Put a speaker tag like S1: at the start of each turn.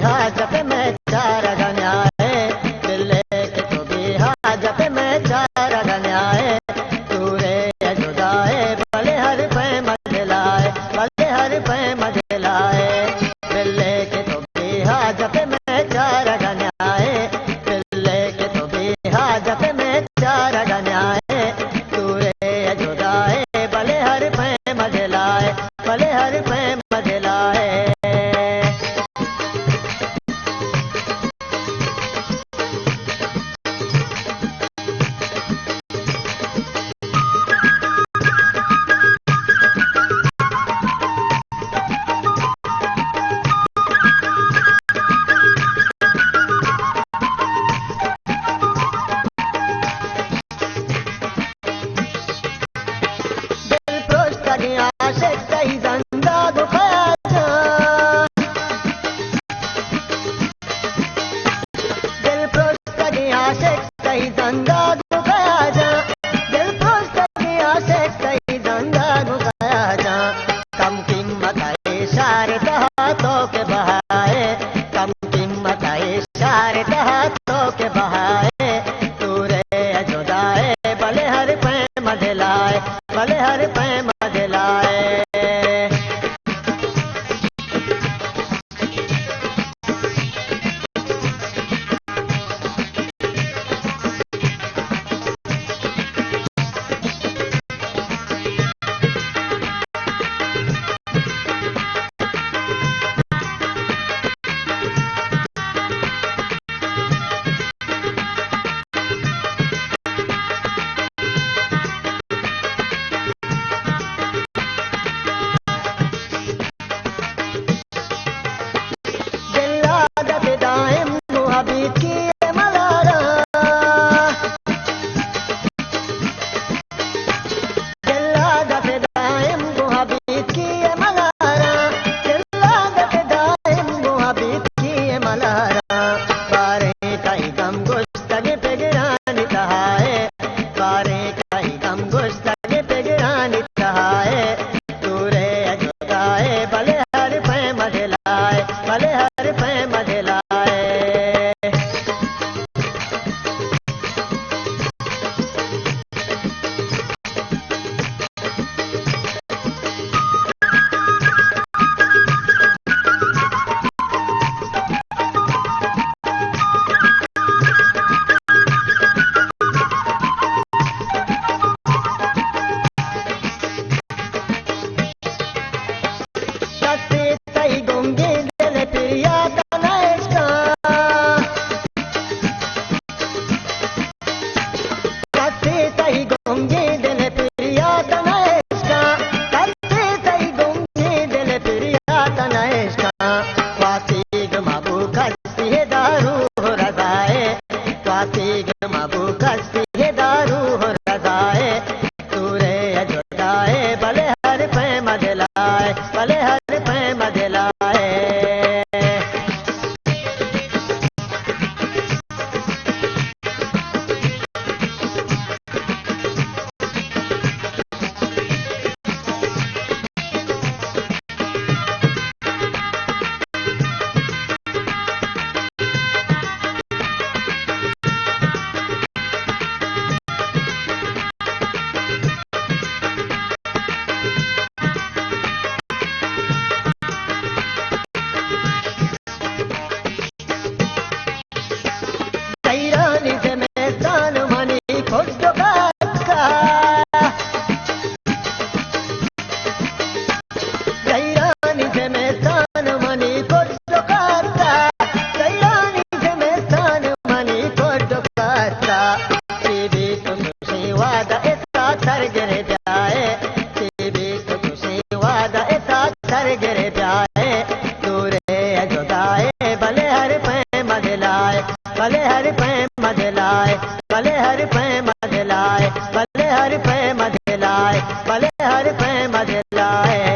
S1: हाजत में चार गन्याए, दिल्ले के तो भी हाजत में चार गन्याए, तूरे जुदाए भले हर पे मजलाए, भले हर पे मजलाए, दिल्ले के तो भी हाजत में चार गन्याए, दिल्ले के तो भी हाजत में चार गन्याए, तूरे जुदाए भले हर पे मजलाए, भले हर पे मजलाए। आशिक कहीं जिंदा दुखाया जा, दिल प्रोस्त की आशिक कहीं जिंदा दुखाया जा, दिल प्रोस्त की आशिक कहीं जिंदा दुखाया जा, कम कीमत इशारे हाथों के बहाए, कम कीमत इशारे हाथों के बहाए, तूरे जुदाए भले हर पे मजलाए, भले हर पे मजलाए। हबीब की मलारा, दिल्लादत दाइम गो हबीब की मलारा, दिल्लादत दाइम गो हबीब की मलारा, बारे कई गम गुस्तगी पे गिरानी तहाए, बारे कई गम गुस्तगी पे गिरानी तहाए, तूरे जुदाए भले हर पे मजलाए, भले हर पे मजलाए। भले हर पे मजलाए, भले हर पे मजलाए। भले हर पे मजलाए, भले हर पे मजलाए, भले हर पे मजलाए, भले हर पे मजलाए।